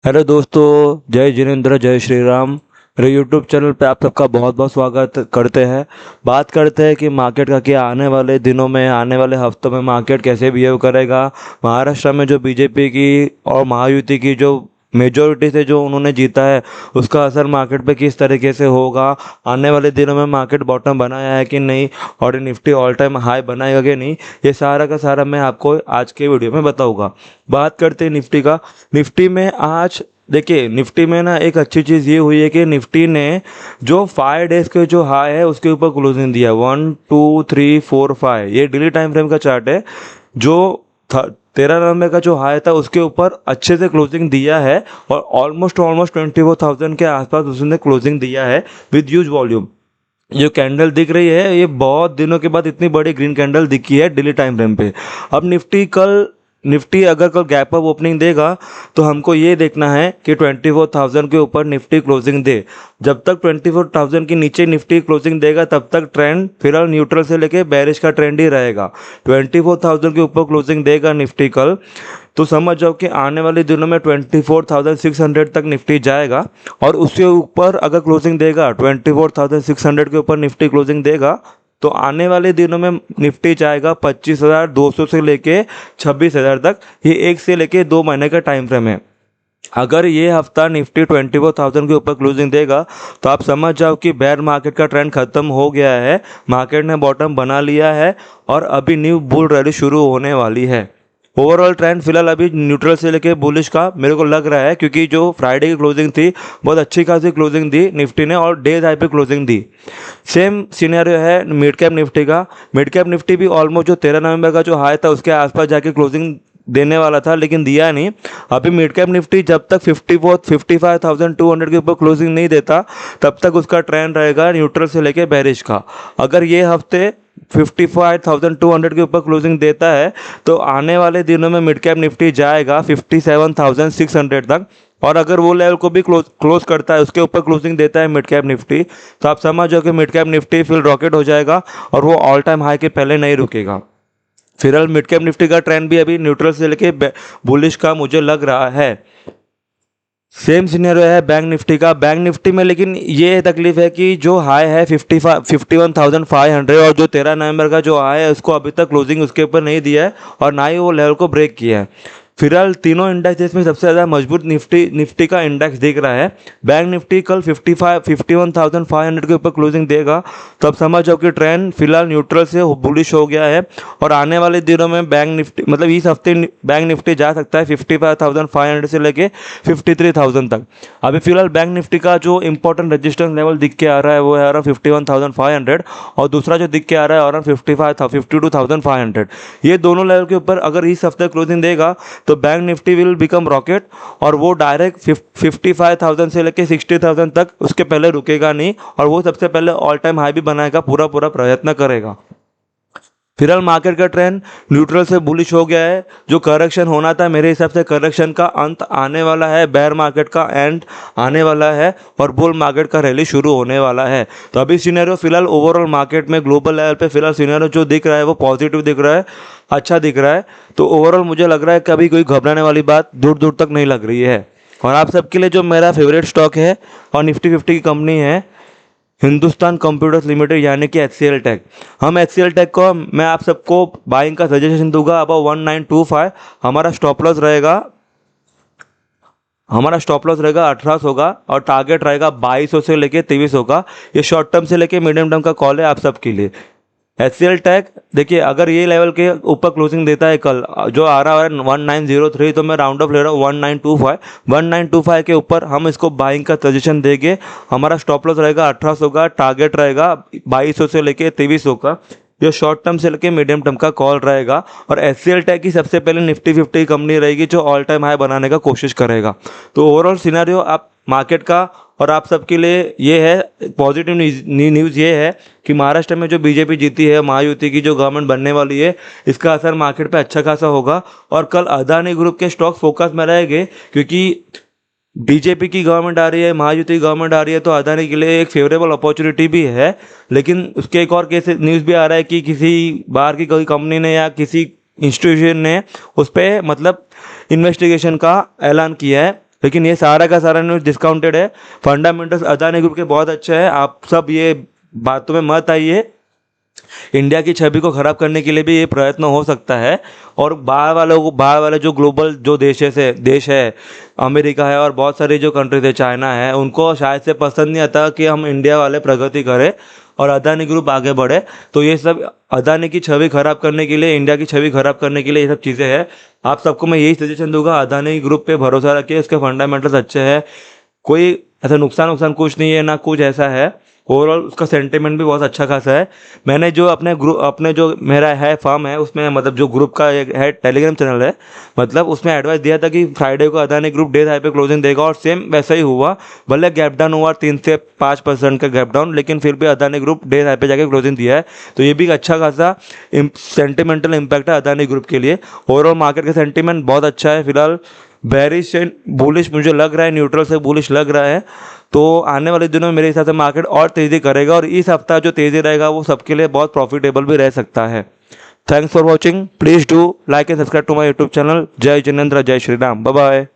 Hello दोस्तों, जय जिनेंद्र, जय श्री राम। मेरे यूट्यूब चैनल पे आप सबका बहुत बहुत स्वागत करते हैं। बात करते हैं कि मार्केट का क्या आने वाले दिनों में, आने वाले हफ्तों में मार्केट कैसे बिहेव करेगा। महाराष्ट्र में जो बीजेपी की और महायुति की जो मेजोरिटी से जो उन्होंने जीता है, उसका असर मार्केट पे किस तरीके से होगा। आने वाले दिनों में मार्केट बॉटम बनाया है कि नहीं, और निफ्टी ऑल टाइम हाई बनाएगा कि नहीं, ये सारा का सारा मैं आपको आज के वीडियो में बताऊंगा। बात करते हैं निफ्टी का। निफ्टी में आज देखिए, निफ्टी में ना एक अच्छी चीज़ ये हुई है कि निफ्टी ने जो 5 डेज के जो हाई है उसके ऊपर क्लोजिंग दिया, 1 2 3 4 5। ये डेली टाइम फ्रेम का चार्ट है। जो 13 नवंबर का जो हाई था उसके ऊपर अच्छे से क्लोजिंग दिया है, और ऑलमोस्ट ऑलमोस्ट 24,000 के आसपास उसने क्लोजिंग दिया है विद ह्यूज वॉल्यूम। जो कैंडल दिख रही है, ये बहुत दिनों के बाद इतनी बड़ी ग्रीन कैंडल दिखी है डेली टाइम फ्रेम पे। अब निफ्टी अगर कल गैप अप ओपनिंग देगा तो हमको ये देखना है कि 24,000 के ऊपर निफ्टी क्लोजिंग दे। जब तक 24,000 के नीचे निफ्टी क्लोजिंग देगा तब तक ट्रेंड फिलहाल न्यूट्रल से लेके बेरिश का ट्रेंड ही रहेगा। 24,000 के ऊपर क्लोजिंग देगा निफ्टी कल, तो समझ जाओ कि आने वाले दिनों में 24,600 तक निफ्टी जाएगा। और उसके ऊपर अगर क्लोजिंग देगा, 24,600 के ऊपर निफ्टी क्लोजिंग देगा, तो आने वाले दिनों में निफ्टी जाएगा 25,200 से लेके 26,000 तक। ये 1 से लेके 2 महीने का टाइम फ्रेम है। अगर ये हफ्ता निफ्टी 24,000 के ऊपर क्लोजिंग देगा तो आप समझ जाओ कि बेयर मार्केट का ट्रेंड खत्म हो गया है, मार्केट ने बॉटम बना लिया है और अभी न्यू बुल रैली शुरू होने वाली है। ओवरऑल ट्रेंड फिलहाल अभी न्यूट्रल से लेके बुलिश का मेरे को लग रहा है, क्योंकि जो फ्राइडे की क्लोजिंग थी बहुत अच्छी खासी क्लोजिंग दी निफ्टी ने और डेज हाई पे क्लोजिंग दी। सेम सिनेरियो है मिड कैप निफ्टी का। मिड कैप निफ्टी भी ऑलमोस्ट जो 13 नवंबर का जो हाई था उसके आसपास जाके क्लोजिंग देने वाला था, लेकिन दिया नहीं। अभी मिड कैप निफ्टी जब तक 55,200 के ऊपर क्लोजिंग नहीं देता तब तक उसका ट्रेंड रहेगा न्यूट्रल से लेके बेरिश का। अगर ये हफ्ते 55,200 के ऊपर क्लोजिंग देता है तो आने वाले दिनों में मिड कैप निफ्टी जाएगा 57,600 तक। और अगर वो लेवल को भी क्लोज करता है, उसके ऊपर क्लोजिंग देता है मिड कैप निफ्टी, तो आप समझो कि मिड कैप निफ्टी फिर रॉकेट हो जाएगा और वो ऑल टाइम हाई के पहले नहीं रुकेगा। फिलहाल मिड कैप निफ्टी का ट्रेंड भी अभी न्यूट्रल से लेके बुलिश का मुझे लग रहा है। सेम सिनेरियो है बैंक निफ्टी का। बैंक निफ्टी में लेकिन ये तकलीफ है कि जो हाई है 51,500, और जो 13 नवंबर का जो हाई है उसको अभी तक क्लोजिंग उसके ऊपर नहीं दिया है और ना ही वो लेवल को ब्रेक किया है। फिलहाल तीनों इंडेक्स में सबसे ज़्यादा मजबूत निफ्टी का इंडेक्स दिख रहा है। बैंक निफ्टी कल 51,500 के ऊपर क्लोजिंग देगा, तो अब समझ जाओ कि ट्रेंड फिलहाल न्यूट्रल से बुलिश हो गया है। और आने वाले दिनों में बैंक निफ्टी मतलब इस हफ्ते बैंक निफ्टी जा सकता है 55,500 से लेके 53,000 तक। अभी फिलहाल बैंक निफ्टी का जो इंपॉर्टेंट रेजिस्टेंस लेवल दिख के आ रहा है वो है अराउंड 51,500, और दूसरा जो दिख के आ रहा है अराउंड 52,500। ये दोनों लेवल के ऊपर अगर इस हफ्ते क्लोजिंग देगा तो bank Nifty will become rocket, और वो डायरेक्ट 55,000 से लेके 60,000 तक उसके पहले रुकेगा नहीं, और वो सबसे पहले ऑल टाइम हाई भी बनाएगा, पूरा पूरा प्रयत्न करेगा। फिलहाल मार्केट का ट्रेंड न्यूट्रल से बुलिश हो गया है। जो करेक्शन होना था, मेरे हिसाब से करेक्शन का अंत आने वाला है, बेयर मार्केट का एंड आने वाला है और बुल मार्केट का रैली शुरू होने वाला है। तो अभी सिनेरियो फिलहाल ओवरऑल मार्केट में ग्लोबल लेवल पे फिलहाल सिनेरियो जो दिख रहा है वो पॉजिटिव दिख रहा है, अच्छा दिख रहा है। तो ओवरऑल मुझे लग रहा है कि अभी कोई घबराने वाली बात दूर दूर तक नहीं लग रही है। और आप सबके लिए जो मेरा फेवरेट स्टॉक है और निफ्टी 50 की कंपनी है हिंदुस्तान कंप्यूटर्स लिमिटेड, यानी कि HCL टेक। हम HCL टेक को मैं आप सबको बाइंग का सजेशन दूंगा अब 1925। हमारा स्टॉप लॉस रहेगा 1800 का, और टारगेट रहेगा 2200 से लेके 2300 का। ये शॉर्ट टर्म से लेके मीडियम टर्म का कॉल है आप सबके लिए। HCL टेक देखिए, अगर ये लेवल के ऊपर क्लोजिंग देता है कल, जो आ रहा है 1903, तो मैं राउंड ऑफ ले रहा हूँ 1925। 1925 के ऊपर हम इसको बाइंग का सजेशन देंगे। हमारा स्टॉप लॉस रहेगा 1800 का, टारगेट रहेगा 2200 से लेके 2300 का। ये शॉर्ट टर्म से लेके मीडियम टर्म का कॉल रहेगा। और HCL टेक की सबसे पहले निफ्टी 50 कंपनी रहेगी जो ऑल टाइम हाई बनाने का कोशिश करेगा। तो ओवरऑल सिनेरियो आप मार्केट का और आप सबके लिए ये है, पॉजिटिव न्यूज़ ये है कि महाराष्ट्र में जो बीजेपी जीती है, महायुति की जो गवर्नमेंट बनने वाली है, इसका असर मार्केट पे अच्छा खासा होगा। और कल अदानी ग्रुप के स्टॉक फोकस में रहेंगे, क्योंकि बीजेपी की गवर्नमेंट आ रही है, महायुति की गवर्नमेंट आ रही है, तो अदानी के लिए एक फेवरेबल अपॉर्चुनिटी भी है। लेकिन उसके एक और केस न्यूज़ भी आ रहा है कि किसी बाहर की कोई कंपनी ने या किसी इंस्टीट्यूशन ने उस पर मतलब इन्वेस्टिगेशन का ऐलान किया है। लेकिन ये सारा का सारा न्यूज़ डिस्काउंटेड है। फंडामेंटल्स अदानी ग्रुप के बहुत अच्छे हैं, आप सब ये बातों में मत आइए। इंडिया की छवि को ख़राब करने के लिए भी ये प्रयत्न हो सकता है। और बाहर वाले जो ग्लोबल जो देश है, अमेरिका है और बहुत सारी जो कंट्रीज है, चाइना है, उनको शायद से पसंद नहीं आता कि हम इंडिया वाले प्रगति करें और अदानी ग्रुप आगे बढ़े। तो ये सब अदानी की छवि ख़राब करने के लिए, इंडिया की छवि ख़राब करने के लिए ये सब चीज़ें हैं। आप सबको मैं यही सजेशन दूंगा, अदानी ग्रुप पे भरोसा रखिए, उसके फंडामेंटल्स अच्छे हैं, कोई ऐसा नुकसान कुछ नहीं है, ना कुछ ऐसा है। ओवरऑल उसका सेंटिमेंट भी बहुत अच्छा खासा है। मैंने जो अपने जो मेरा है फर्म है उसमें, मतलब जो ग्रुप का एक है टेलीग्राम चैनल है, मतलब उसमें एडवाइस दिया था कि फ्राइडे को अदानी ग्रुप डे हाई पे क्लोजिंग देगा, और सेम वैसा ही हुआ। भले गैप डाउन हुआ 3 से 5% का गैप डाउन, लेकिन फिर भी अदानी ग्रुप डे हाई पे जाके क्लोजिंग दिया है। तो ये भी एक अच्छा खासा सेंटिमेंटल इम्पैक्ट है अदानी ग्रुप के लिए। ओवरऑल मार्केट का सेंटिमेंट बहुत अच्छा है फिलहाल, बेरिश से बुलिश मुझे लग रहा है, न्यूट्रल से बुलिश लग रहा है। तो आने वाले दिनों में मेरे हिसाब से मार्केट और तेज़ी करेगा, और इस हफ्ता जो तेज़ी रहेगा वो सबके लिए बहुत प्रॉफिटेबल भी रह सकता है। Thanks for watching, please do like and subscribe to my YouTube channel. जय जिनेंद्र, जय श्री राम, बाय बाय।